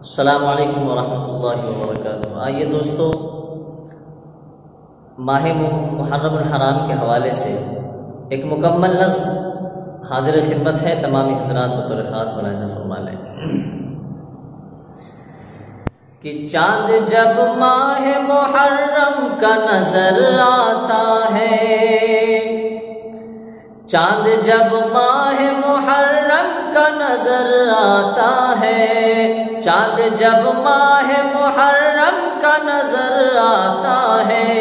السلام علیکم ورحمۃ اللہ وبرکاتہ۔ آئیے دوستو، ماہ محرم الحرام کے حوالے سے ایک مکمل نظم حاضر خدمت ہے، تمام حضرات بطور خاص ملاحظہ فرما لیں کہ چاند جب ماہ محرم کا نظر آتا ہے، چاند جب ماہ محرم کا نظر آتا ہے، چاند جب ماہ محرم کا نظر آتا ہے،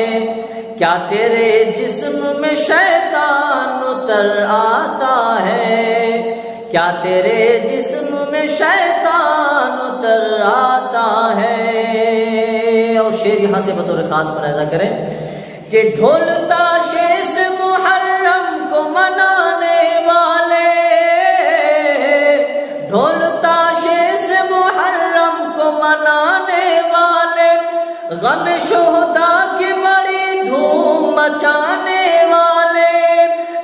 کیا تیرے جسم میں شیطان اتر آتا ہے، کیا تیرے جسم میں شیطان اتر آتا ہے۔ اور شعر یہاں سے بطور خاص ملاحظہ کریں کہ ڈھول تاشے سے محرم کو منانے والے، ڈھول تاشے سے محرم کو منانے والے، غم شہدا کی بڑی دھوم مچانے والے،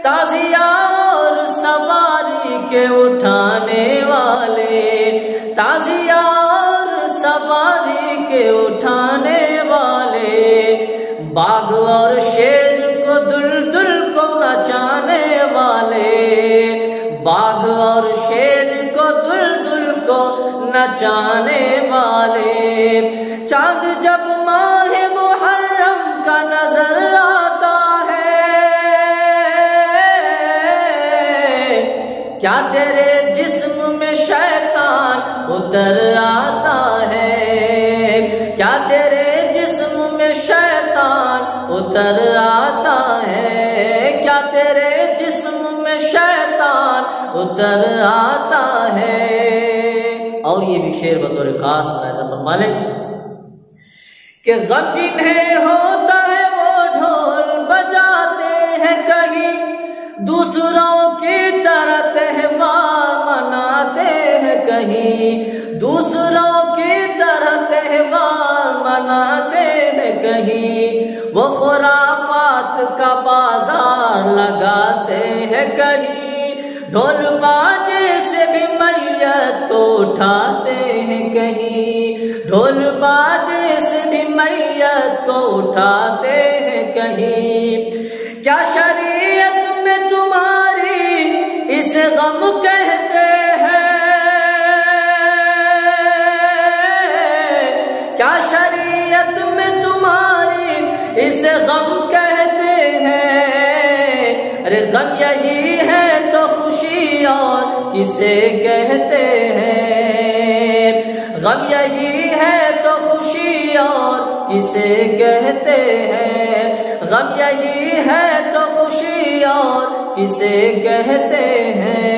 تازیہ اور سواری کے اٹھانے والے، تازیہ اور سواری کے اٹھانے والے، باغ اور شیر کو دلدل کو نچانے والے، باغ اور شیر کو دلدل کو نچانے والے، چاند جب ماہ محرم کا نظر آتا ہے، کیا تیرے جسم میں شیطان اتر آتا ہے، کیا تیرے جسم میں شیطان اتر آتا ہے، کیا تیرے جسم میں شیطان اتر آتا ہے۔ اور یہ بھی شعر بطور خاص ملاحظہ فرما لیں کہ غم جنہیں ہوتا ہے وہ ڈھول بجاتے ہیں کہیں، دوسروں کی طرح تہوار مناتے ہیں کہیں، دوسروں کی طرح تہوار مناتے ہیں کہیں، وہ خرافات کا بازار لگاتے ہیں کہیں، ڈھول باجے سے بھی میت کو اٹھاتے ہیں کہیں، ڈھول باجے سے بھی میت کو اٹھاتے ہیں کہیں، کیا شریعت میں تمہاری اس غم کہتے ہیں، کیا شریعت میں تمہاری اس غم کہتے ہیں، ارے غم یہی ہے تو خوشی اور کسے کہتے ہیں، غم یہی ہے تو خوشی اور کسے کہتے ہیں، غم یہی ہے تو خوشی اور کسے کہتے ہیں۔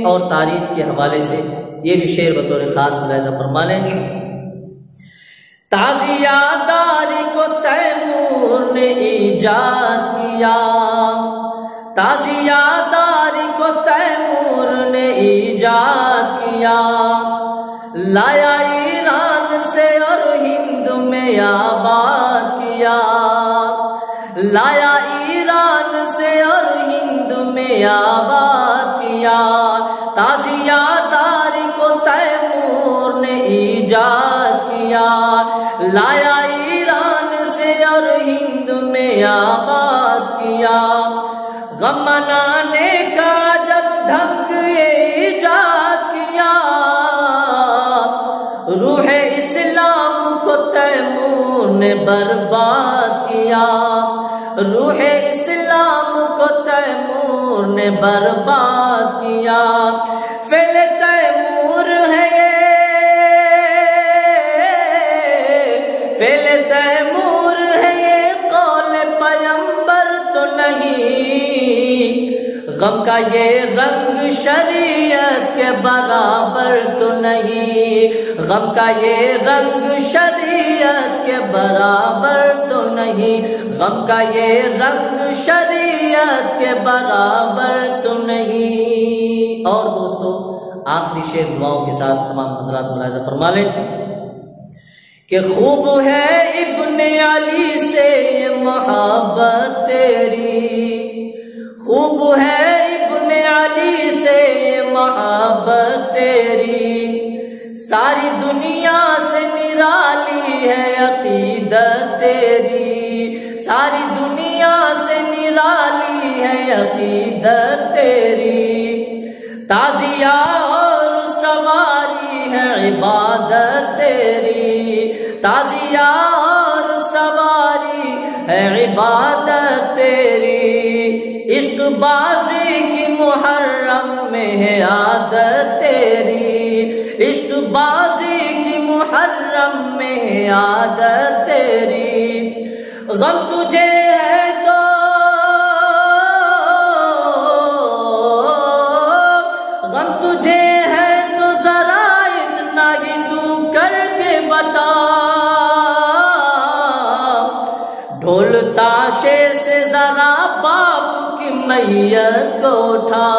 اور تاریخ کے حوالے سے یہ بھی شعر بطور خاص ملاحظہ فرما لیں، تعزیہ داری کو تیمور نے ایجاد کیا، تعزیہ داری کو تیمور نے ایجاد کیا، لایا ایران سے اور ہند میں آباد کیا، لایا ایران سے اور ہند میں آباد کیا، تعزیہ داری کو تیمور نے ایجاد کیا، لایا ایران سے اور ہند میں آباد کیا، غم منانے کا جب ڈھنگ یہ ایجاد کیا، روح اسلام کو تیمور نے برباد کیا، روح اسلام کو تیمور نے برباد کیا، فعل تیمور ہے یہ، فعل تیمور ہے یہ، قول پیغمبر تو نہیں، غم کا یہ رنگ شریعت کے برابر تو نہیں، غم کا یہ رنگ شریعت کے برابر تو نہیں، غم کا یہ رنگ شریعت کے برابر تو نہیں۔ اور دوستو، آخری شعر دعاؤں کے ساتھ تمام حضرات ملاحظہ فرما لیں کہ خوب ہے ابن علی سے یہ محبت تیری، خوب ہے ابن علی سے یہ محبت عقیدت تیری، تازیہ اور سواری ہے عبادت تیری، تازیہ اور سواری ہے عبادت تیری، عشق بازی کی محرم میں ہے عادت تیری، عشق بازی کی محرم میں ہے عادت تیری، غم تجھے ہے تو غم تجھے ہے تو ذرا اتنا ہی تو کر کے بتا، ڈھول تاشے سے ذرا باپ کی میت کو اٹھا،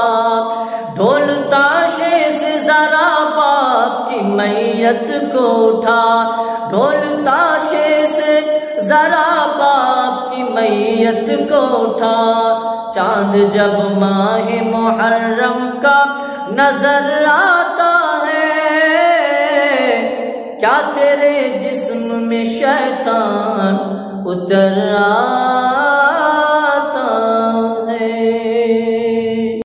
ڈھول تاشے سے ذرا باپ کی میت کو اٹھا، ڈھول تاشے سے ذرا باپ کی میت کو اٹھا، چاند جب ماہ محرم کا نظر آتا ہے، کیا تیرے جسم میں شیطان اتر آتا